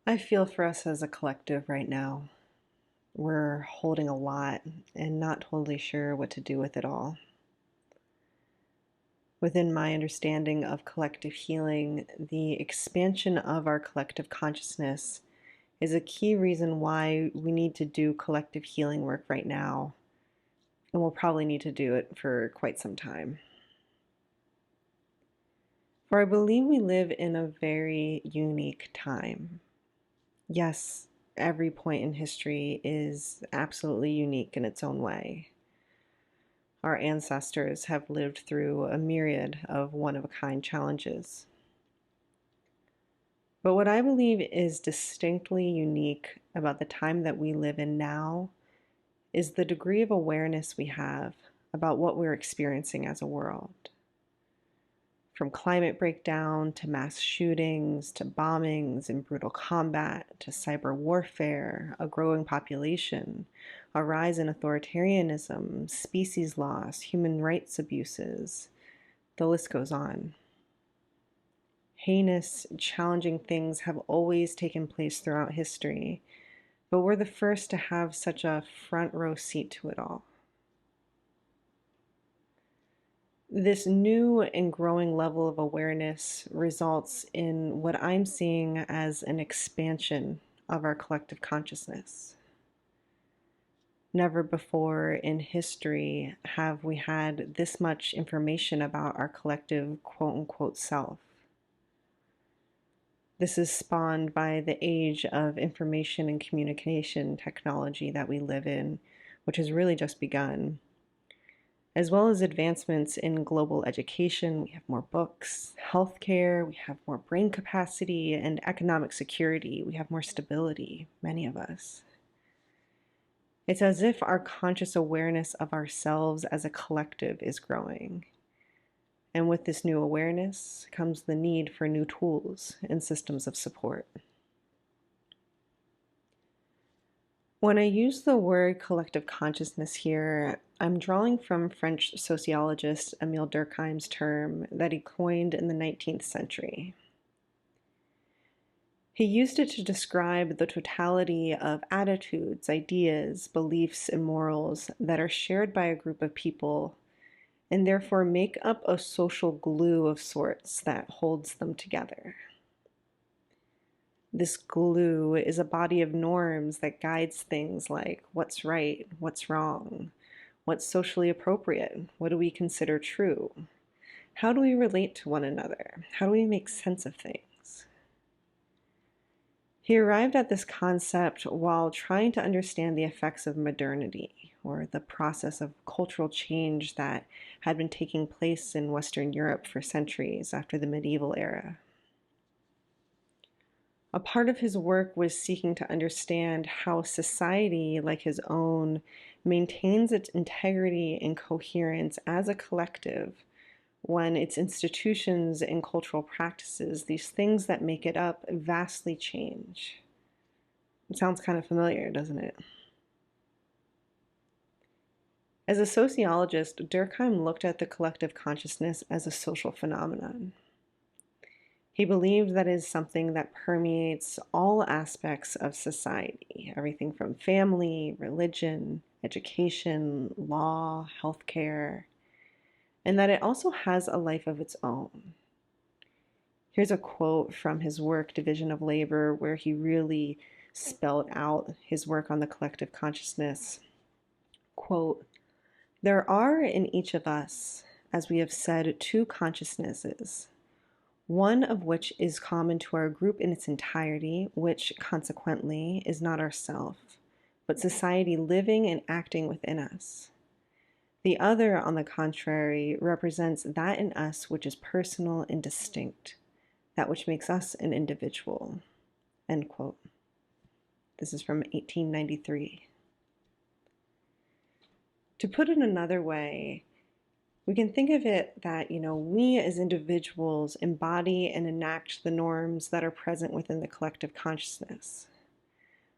I feel for us as a collective right now. We're holding a lot and not totally sure what to do with it all. Within my understanding of collective healing, the expansion of our collective consciousness is a key reason why we need to do collective healing work right now. And we'll probably need to do it for quite some time. For I believe we live in a very unique time. Yes, every point in history is absolutely unique in its own way. Our ancestors have lived through a myriad of one-of-a-kind challenges. But what I believe is distinctly unique about the time that we live in now is the degree of awareness we have about what we're experiencing as a world. From climate breakdown to mass shootings to bombings and brutal combat to cyber warfare, a growing population, a rise in authoritarianism, species loss, human rights abuses, the list goes on. Heinous, challenging things have always taken place throughout history, but we're the first to have such a front row seat to it all. This new and growing level of awareness results in what I'm seeing as an expansion of our collective consciousness. Never before in history have we had this much information about our collective quote-unquote self. This is spawned by the age of information and communication technology that we live in, which has really just begun. As well as advancements in global education, we have more books, healthcare, we have more brain capacity, and economic security. We have more stability, many of us. It's as if our conscious awareness of ourselves as a collective is growing. And with this new awareness comes the need for new tools and systems of support. When I use the word collective consciousness here, I'm drawing from French sociologist Émile Durkheim's term that he coined in the 19th century. He used it to describe the totality of attitudes, ideas, beliefs, and morals that are shared by a group of people and therefore make up a social glue of sorts that holds them together. This glue is a body of norms that guides things like what's right, what's wrong, what's socially appropriate, what do we consider true, how do we relate to one another, how do we make sense of things. He arrived at this concept while trying to understand the effects of modernity, or the process of cultural change that had been taking place in Western Europe for centuries after the medieval era. A part of his work was seeking to understand how society, like his own, maintains its integrity and coherence as a collective when its institutions and cultural practices, these things that make it up, vastly change. It sounds kind of familiar, doesn't it? As a sociologist, Durkheim looked at the collective consciousness as a social phenomenon. He believed that is something that permeates all aspects of society, everything from family, religion, education, law, healthcare, and that it also has a life of its own. Here's a quote from his work, Division of Labor, where he really spelled out his work on the collective consciousness. Quote, "There are in each of us, as we have said, two consciousnesses, one of which is common to our group in its entirety, which, consequently, is not ourself, but society living and acting within us. The other, on the contrary, represents that in us which is personal and distinct, that which makes us an individual." End quote. This is from 1893. To put it another way, we can think of it that, we as individuals embody and enact the norms that are present within the collective consciousness.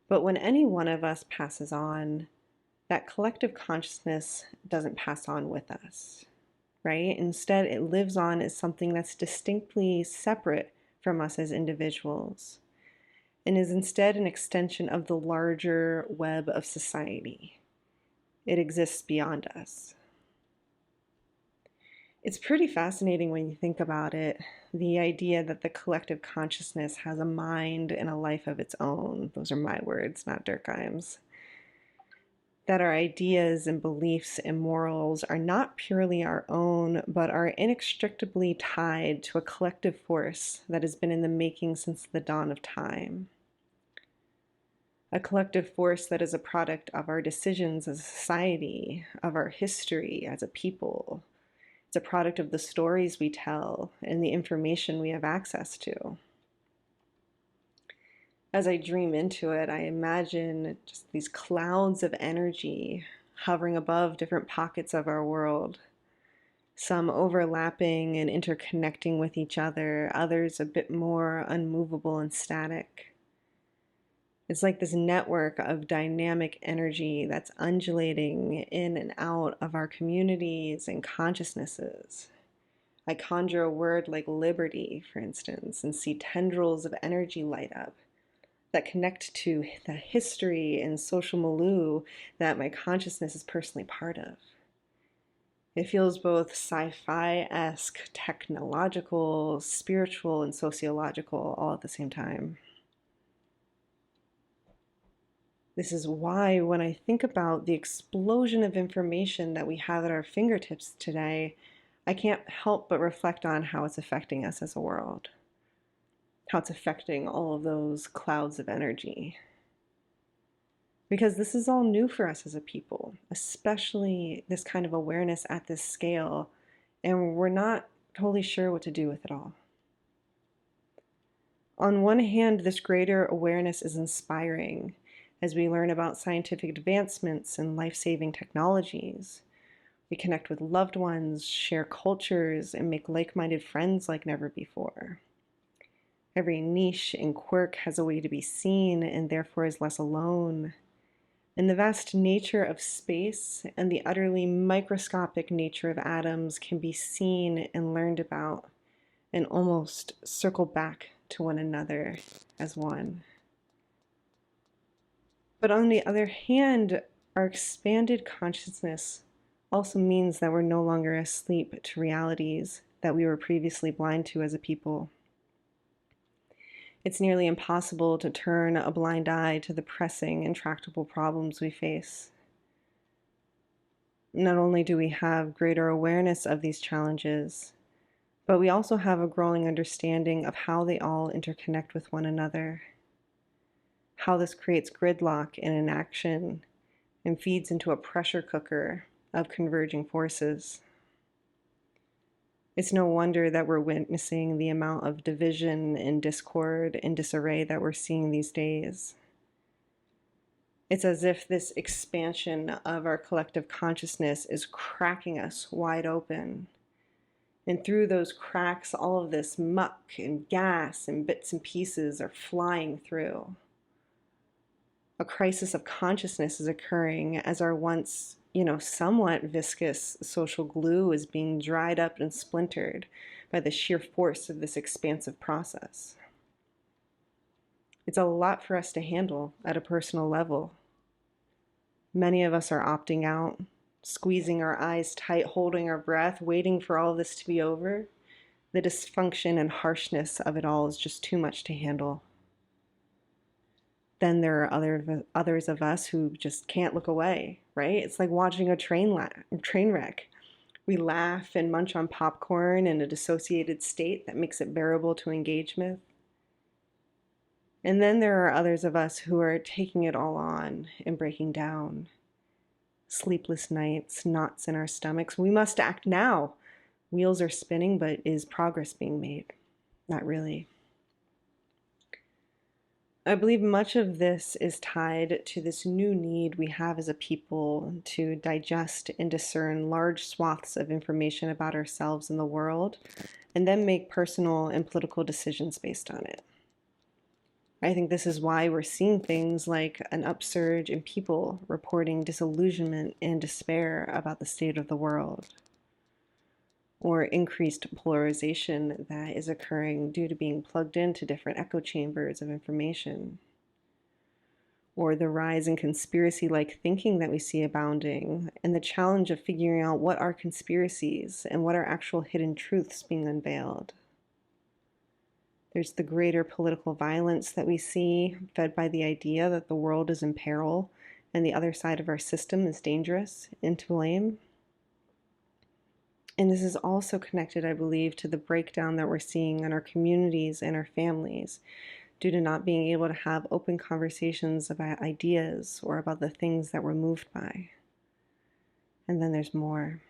But when any one of us passes on, that collective consciousness doesn't pass on with us, right? Instead, it lives on as something that's distinctly separate from us as individuals. and is instead an extension of the larger web of society. It exists beyond us. It's pretty fascinating when you think about it, the idea that the collective consciousness has a mind and a life of its own. Those are my words, not Durkheim's. That our ideas and beliefs and morals are not purely our own, but are inextricably tied to a collective force that has been in the making since the dawn of time. A collective force that is a product of our decisions as a society, of our history as a people. It's a product of the stories we tell and the information we have access to. As I dream into it, I imagine just these clouds of energy hovering above different pockets of our world, some overlapping and interconnecting with each other, others a bit more unmovable and static. It's like this network of dynamic energy that's undulating in and out of our communities and consciousnesses. I conjure a word like liberty, for instance, and see tendrils of energy light up that connect to the history and social milieu that my consciousness is personally part of. It feels both sci-fi-esque, technological, spiritual, and sociological all at the same time. This is why when I think about the explosion of information that we have at our fingertips today, I can't help but reflect on how it's affecting us as a world, how it's affecting all of those clouds of energy. Because this is all new for us as a people, especially this kind of awareness at this scale, and we're not totally sure what to do with it all. On one hand, this greater awareness is inspiring as we learn about scientific advancements and life-saving technologies. We connect with loved ones, share cultures, and make like-minded friends like never before. Every niche and quirk has a way to be seen and therefore is less alone. And the vast nature of space and the utterly microscopic nature of atoms can be seen and learned about and almost circle back to one another as one. But on the other hand, our expanded consciousness also means that we're no longer asleep to realities that we were previously blind to as a people. It's nearly impossible to turn a blind eye to the pressing, intractable problems we face. Not only do we have greater awareness of these challenges, but we also have a growing understanding of how they all interconnect with one another, how this creates gridlock and inaction and feeds into a pressure cooker of converging forces. It's no wonder that we're witnessing the amount of division and discord and disarray that we're seeing these days. It's as if this expansion of our collective consciousness is cracking us wide open. And through those cracks, all of this muck and gas and bits and pieces are flying through. A crisis of consciousness is occurring as our once, somewhat viscous social glue is being dried up and splintered by the sheer force of this expansive process. It's a lot for us to handle at a personal level. Many of us are opting out, squeezing our eyes tight, holding our breath, waiting for all this to be over. The dysfunction and harshness of it all is just too much to handle. Then there are others of us who just can't look away, right? It's like watching a train wreck. We laugh and munch on popcorn in a dissociated state that makes it bearable to engage with. And then there are others of us who are taking it all on and breaking down. Sleepless nights, knots in our stomachs. We must act now. Wheels are spinning, but is progress being made? Not really. I believe much of this is tied to this new need we have as a people to digest and discern large swaths of information about ourselves and the world, and then make personal and political decisions based on it. I think this is why we're seeing things like an upsurge in people reporting disillusionment and despair about the state of the world. or increased polarization that is occurring due to being plugged into different echo chambers of information, or the rise in conspiracy-like thinking that we see abounding, and the challenge of figuring out what are conspiracies and what are actual hidden truths being unveiled. There's the greater political violence that we see, fed by the idea that the world is in peril and the other side of our system is dangerous and to blame. And this is also connected, I believe, to the breakdown that we're seeing in our communities and our families due to not being able to have open conversations about ideas or about the things that we're moved by. And then there's more.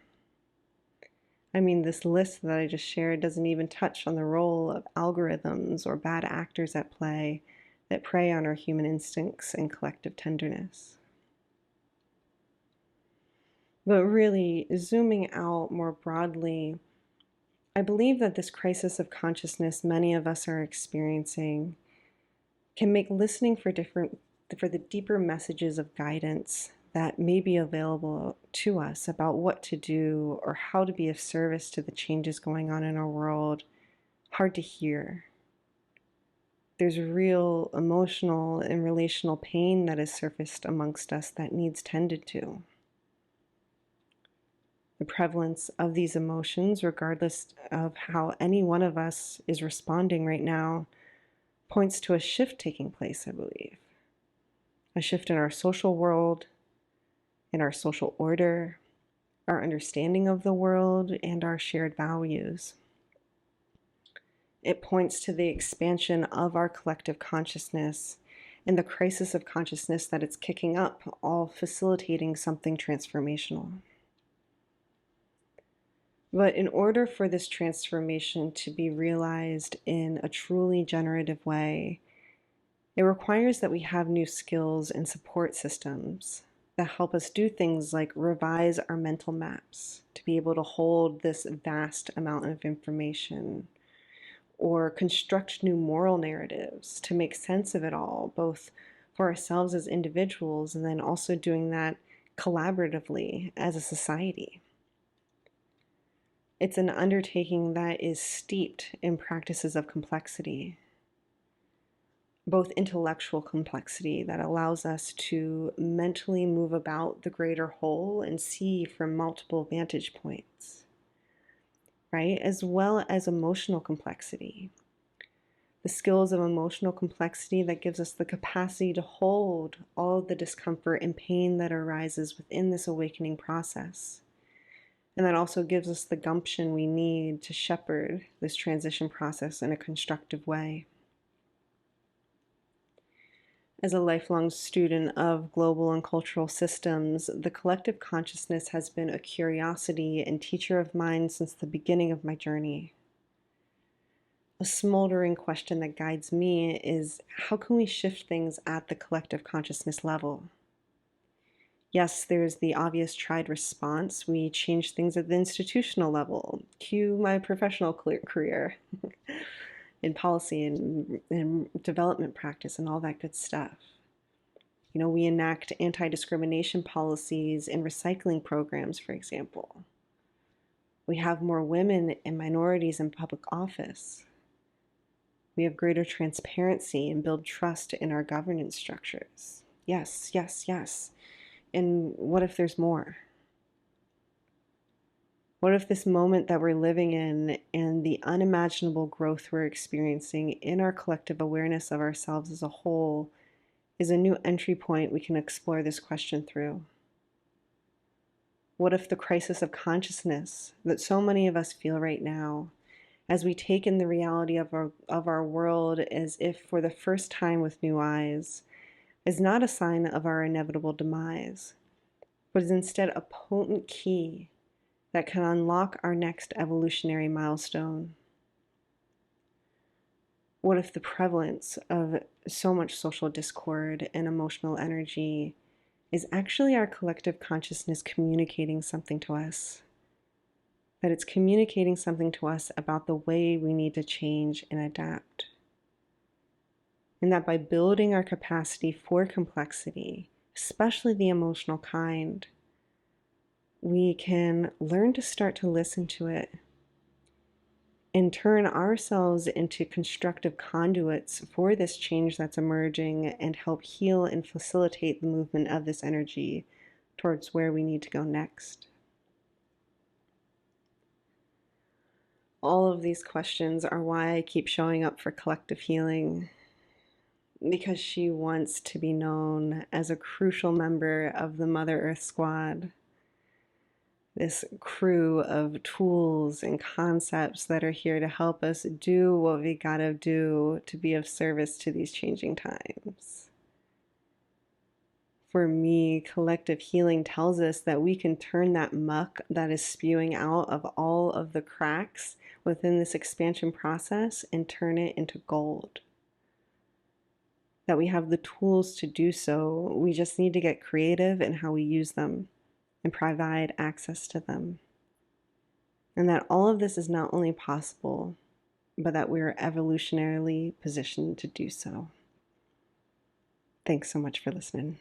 I mean, this list that I just shared doesn't even touch on the role of algorithms or bad actors at play that prey on our human instincts and collective tenderness. But really, zooming out more broadly, I believe that this crisis of consciousness many of us are experiencing can make listening for the deeper messages of guidance that may be available to us about what to do or how to be of service to the changes going on in our world hard to hear. There's real emotional and relational pain that is surfaced amongst us that needs tended to. The prevalence of these emotions, regardless of how any one of us is responding right now, points to a shift taking place, I believe. A shift in our social world, in our social order, our understanding of the world, and our shared values. It points to the expansion of our collective consciousness and the crisis of consciousness that it's kicking up, all facilitating something transformational. But in order for this transformation to be realized in a truly generative way, it requires that we have new skills and support systems that help us do things like revise our mental maps to be able to hold this vast amount of information, or construct new moral narratives to make sense of it all, both for ourselves as individuals and then also doing that collaboratively as a society. It's an undertaking that is steeped in practices of complexity, both intellectual complexity that allows us to mentally move about the greater whole and see from multiple vantage points, right? As well as emotional complexity. The skills of emotional complexity that gives us the capacity to hold all the discomfort and pain that arises within this awakening process. And that also gives us the gumption we need to shepherd this transition process in a constructive way. As a lifelong student of global and cultural systems, the collective consciousness has been a curiosity and teacher of mine since the beginning of my journey. A smoldering question that guides me is, how can we shift things at the collective consciousness level? Yes, there's the obvious tried response. We change things at the institutional level. Cue my professional career in policy and development practice and all that good stuff. You know, we enact anti-discrimination policies and recycling programs, for example. We have more women and minorities in public office. We have greater transparency and build trust in our governance structures. Yes, yes, yes. And what if there's more? What if this moment that we're living in and the unimaginable growth we're experiencing in our collective awareness of ourselves as a whole is a new entry point we can explore this question through? What if the crisis of consciousness that so many of us feel right now, as we take in the reality of our world as if for the first time with new eyes, is not a sign of our inevitable demise, but is instead a potent key that can unlock our next evolutionary milestone? What if the prevalence of so much social discord and emotional energy is actually our collective consciousness communicating something to us? That it's communicating something to us about the way we need to change and adapt. And that by building our capacity for complexity, especially the emotional kind, we can learn to start to listen to it and turn ourselves into constructive conduits for this change that's emerging and help heal and facilitate the movement of this energy towards where we need to go next. All of these questions are why I keep showing up for collective healing, because she wants to be known as a crucial member of the Mother Earth Squad, this crew of tools and concepts that are here to help us do what we gotta do to be of service to these changing times. For me, collective healing tells us that we can turn that muck that is spewing out of all of the cracks within this expansion process and turn it into gold. That we have the tools to do so. We just need to get creative in how we use them and provide access to them. And that all of this is not only possible, but that we are evolutionarily positioned to do so. Thanks so much for listening.